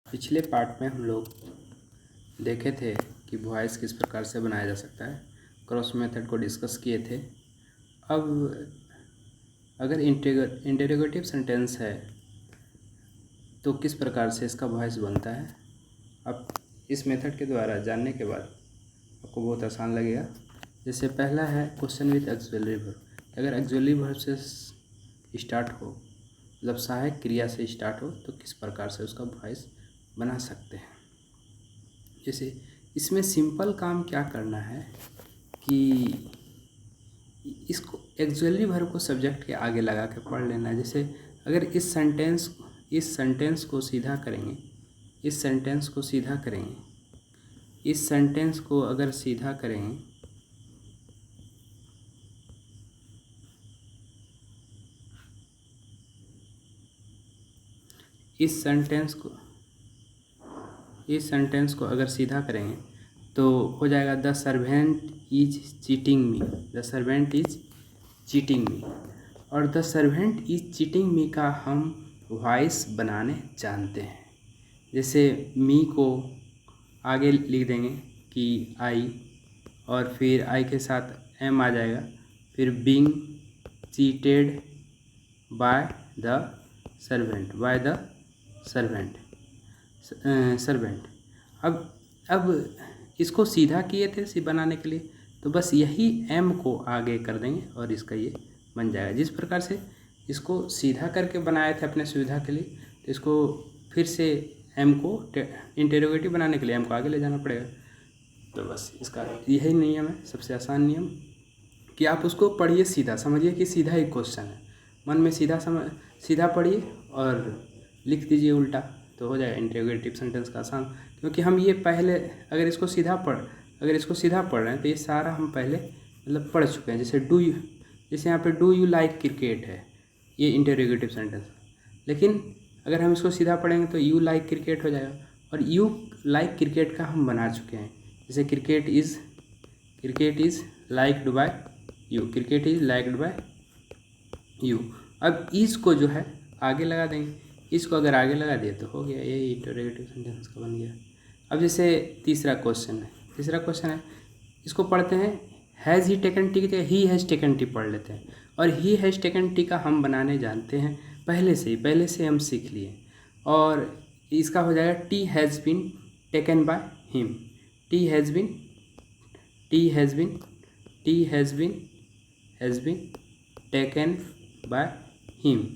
पिछले पार्ट में हम लोग देखे थे कि वॉइस किस प्रकार से बनाया जा सकता है, क्रॉस मेथड को डिस्कस किए थे। अब अगर इंटेरोगेटिव सेंटेंस है तो किस प्रकार से इसका वॉइस बनता है, अब इस मेथड के द्वारा जानने के बाद आपको बहुत आसान लगेगा। जैसे पहला है क्वेश्चन विथ एक्सुअली वर्ब। अगर एक्सुअली वर्ब से स्टार्ट हो, मतलब सहायक क्रिया से स्टार्ट हो, तो किस प्रकार से उसका वॉइस बना सकते हैं। जैसे इसमें सिंपल काम क्या करना है कि इसको एक्सुअली वर्ब को सब्जेक्ट के आगे लगा के पढ़ लेना है। जैसे अगर इस सेंटेंस को सीधा करेंगे, इस सेंटेंस को सीधा करेंगे, इस सेंटेंस को अगर सीधा करेंगे इस सेंटेंस को अगर सीधा करेंगे तो हो जाएगा the servant is cheating me, the servant is cheating me. और the servant is cheating me का हम वॉइस बनाने जानते हैं। जैसे मी को आगे लिख देंगे कि आई, और फिर आई के साथ एम आ जाएगा, फिर being cheated by the servant, by the servant. अब इसको सीधा किए थे बनाने के लिए, तो बस यही एम को आगे कर देंगे और इसका ये बन जाएगा। जिस प्रकार से इसको सीधा करके बनाए थे अपने सुविधा के लिए, तो इसको फिर से एम को इंटेरोगेटिव बनाने के लिए एम को आगे ले जाना पड़ेगा। तो बस इसका यही नियम है, सबसे आसान नियम, कि आप उसको पढ़िए, सीधा समझिए कि सीधा एक क्वेश्चन है, मन में सीधा पढ़िए और लिख दीजिए उल्टा, तो हो जाएगा इंटेरोगेटिव सेंटेंस का आसान। क्योंकि हम ये पहले अगर इसको सीधा पढ़ रहे हैं तो ये सारा हम पहले मतलब पढ़ चुके हैं। जैसे यहाँ पे डू यू लाइक क्रिकेट है, ये इंटेरोगेटिव सेंटेंस। लेकिन अगर हम इसको सीधा पढ़ेंगे तो यू लाइक क्रिकेट हो जाएगा, और यू लाइक क्रिकेट का हम बना चुके हैं। जैसे cricket is liked by you, cricket is liked by you. अब इस को जो है आगे लगा देंगे, इसको अगर आगे लगा दिए तो हो गया, यही इंटेरोगेटिव सेंटेंस का बन गया। अब जैसे तीसरा क्वेश्चन है, इसको पढ़ते हैं, हैज़ ही टेकन टी की जगह ही हैज़ टेकन टी पढ़ लेते हैं। और ही हैज़ टेकन टी का हम बनाने जानते हैं पहले से हम सीख लिए। और इसका हो जाएगा it has been taken by him, it has been taken by him.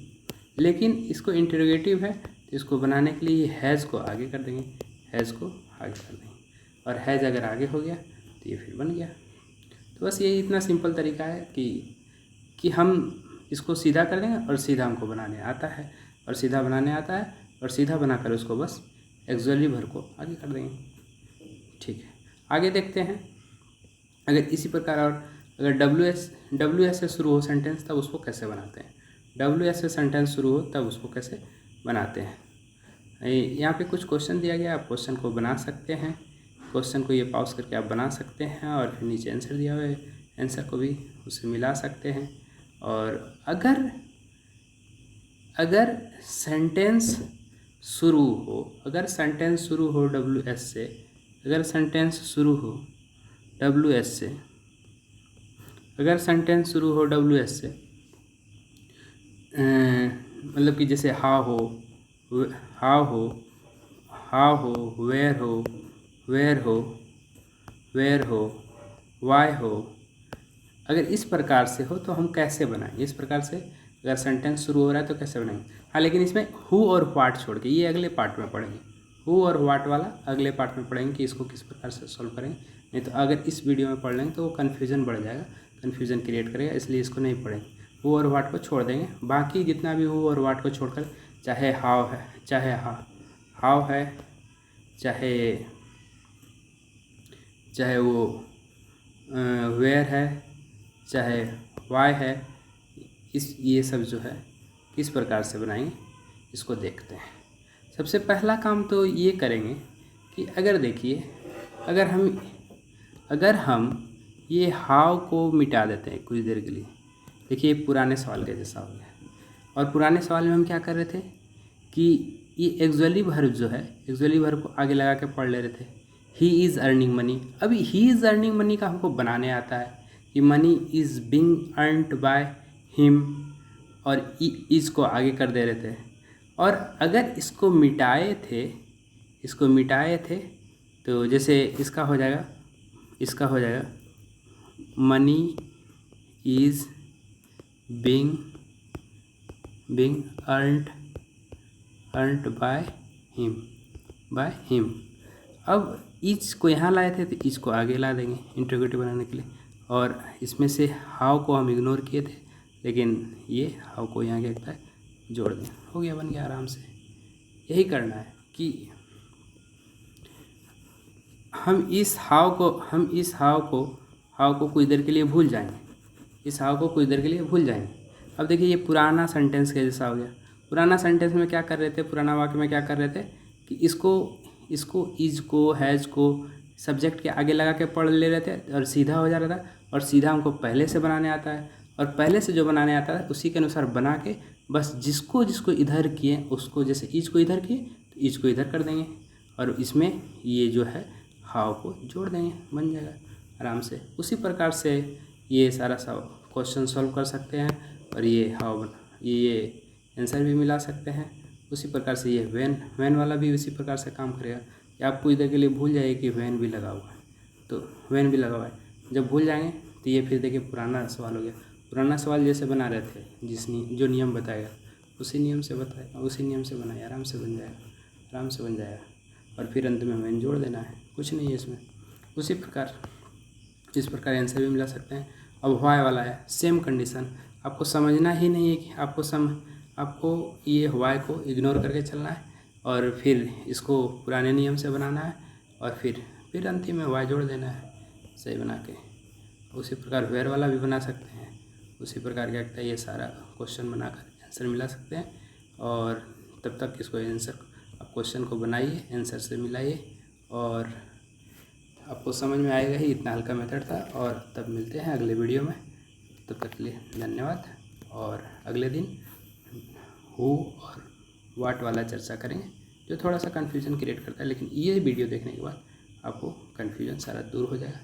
लेकिन इसको इंटेरोगेटिव है तो इसको बनाने के लिए हैज़ को आगे कर देंगे, और हैज़ अगर आगे हो गया तो ये फिर बन गया। तो बस ये इतना सिंपल तरीका है कि हम इसको सीधा कर देंगे और सीधा हमको बनाने आता है, और सीधा बनाने आता है, और सीधा बनाकर उसको बस एक्सुअली वर्ब को आगे कर देंगे। ठीक है, आगे देखते हैं। अगर इसी प्रकार और अगर डब्ल्यू एस से शुरू हो सेंटेंस, तब उसको कैसे बनाते हैं। डब्ल्यू एस से सेंटेंस शुरू हो तब उसको कैसे बनाते हैं। यहाँ पे कुछ क्वेश्चन दिया गया, आप क्वेश्चन को बना सकते हैं, क्वेश्चन को ये पॉज करके आप बना सकते हैं, और फिर नीचे आंसर दिया हुआ है, आंसर को भी उससे मिला सकते हैं। और अगर सेंटेंस शुरू हो डब्ल्यू एस से, अगर सेंटेंस शुरू हो डब्ल्यू एस से, मतलब कि जैसे हाउ हो, वेयर हो, वाई हो, अगर इस प्रकार से हो तो हम कैसे बनाएंगे। इस प्रकार से अगर सेंटेंस शुरू हो रहा है तो कैसे बनाएंगे। हाँ, लेकिन इसमें हु और व्हाट छोड़ के ये अगले पार्ट में पढ़ेंगे, हु और व्हाट वाला अगले पार्ट में पढ़ेंगे कि इसको किस प्रकार से सॉल्व करेंगे। नहीं तो अगर इस वीडियो में पढ़ लेंगे तो वो कन्फ्यूज़न बढ़ जाएगा, कन्फ्यूज़न क्रिएट करेगा, इसलिए इसको नहीं पढ़ेंगे। हु और व्हाट को छोड़ देंगे, बाकी जितना भी हु और व्हाट को छोड़कर, चाहे हाउ है, चाहे वो वेयर है, चाहे वाई है, ये सब जो है किस प्रकार से बनाएंगे इसको देखते हैं। सबसे पहला काम तो ये करेंगे कि अगर देखिए, अगर हम ये हाउ को मिटा देते हैं कुछ देर के लिए, देखिए पुराने सवाल के जैसा हो गया। और पुराने सवाल में हम क्या कर रहे थे कि ये एक्चुअली वर्ब जो है, एक्चुअली वर्ब को आगे लगा के पढ़ ले रहे थे, ही इज़ अर्निंग मनी। अभी ही इज़ अर्निंग मनी का हमको बनाने आता है कि money is being earned by him, और इज़ को आगे कर दे रहे थे। और अगर इसको मिटाए थे तो जैसे इसका हो जाएगा money is being earned by him. अब इज को यहाँ लाए थे तो इज को आगे ला देंगे इंट्रोगेटिव बनाने के लिए, और इसमें से हाउ को हम इग्नोर किए थे, लेकिन ये हाउ को यहाँ क्या लगता है जोड़ दें, हो गया, बन गया आराम से। यही करना है कि हम इस हाउ को कुछ देर के लिए भूल जाएंगे। अब देखिए ये पुराना सेंटेंस के जैसा हो गया। पुराना सेंटेंस में क्या कर रहे थे, पुराना वाक्य में क्या कर रहे थे कि इसको इज को हैज़ को सब्जेक्ट के आगे लगा के पढ़ ले रहे थे और सीधा हो जा रहा था, और सीधा हमको पहले से बनाने आता है, और पहले से जो बनाने आता है उसी के अनुसार बना के बस जिसको इधर किए उसको, जैसे इज को इधर किए तो इज को इधर कर देंगे, और इसमें ये जो है हाउ को जोड़ देंगे, बन जाएगा आराम से। उसी प्रकार से ये सारा क्वेश्चन सॉल्व कर सकते हैं, और ये ये आंसर भी मिला सकते हैं। उसी प्रकार से ये वैन वाला भी उसी प्रकार से काम करेगा कि आपको इधर के लिए भूल जाए कि वैन भी लगा हुआ है, तो वैन भी लगा हुआ है। जब भूल जाएंगे तो ये फिर देखिए पुराना सवाल हो गया। पुराना सवाल जैसे बना रहे थे, जो नियम बताएगा उसी नियम से बनाए, आराम से बन जाएगा। और फिर अंत में वैन जोड़ देना है, कुछ नहीं है इसमें। उसी प्रकार इस प्रकार आंसर भी मिला सकते हैं। अब व्हाई वाला है, सेम कंडीशन, आपको समझना ही नहीं है कि आपको ये व्हाई को इग्नोर करके चलना है, और फिर इसको पुराने नियम से बनाना है, और फिर अंतिम में व्हाई जोड़ देना है सही बना के। उसी प्रकार वेयर वाला भी बना सकते हैं। उसी प्रकार क्या कहता है, ये सारा क्वेश्चन बनाकर आंसर मिला सकते हैं। और तब तक इसको आंसर, आप क्वेश्चन को बनाइए, आंसर से मिलाइए, और आपको समझ में आएगा ही। इतना हल्का मेथड था। और तब मिलते हैं अगले वीडियो में, तब तक के लिए धन्यवाद। और अगले दिन हु और वाट वाला चर्चा करेंगे, जो थोड़ा सा कन्फ्यूजन क्रिएट करता है, लेकिन ये वीडियो देखने के बाद आपको कन्फ्यूजन सारा दूर हो जाएगा।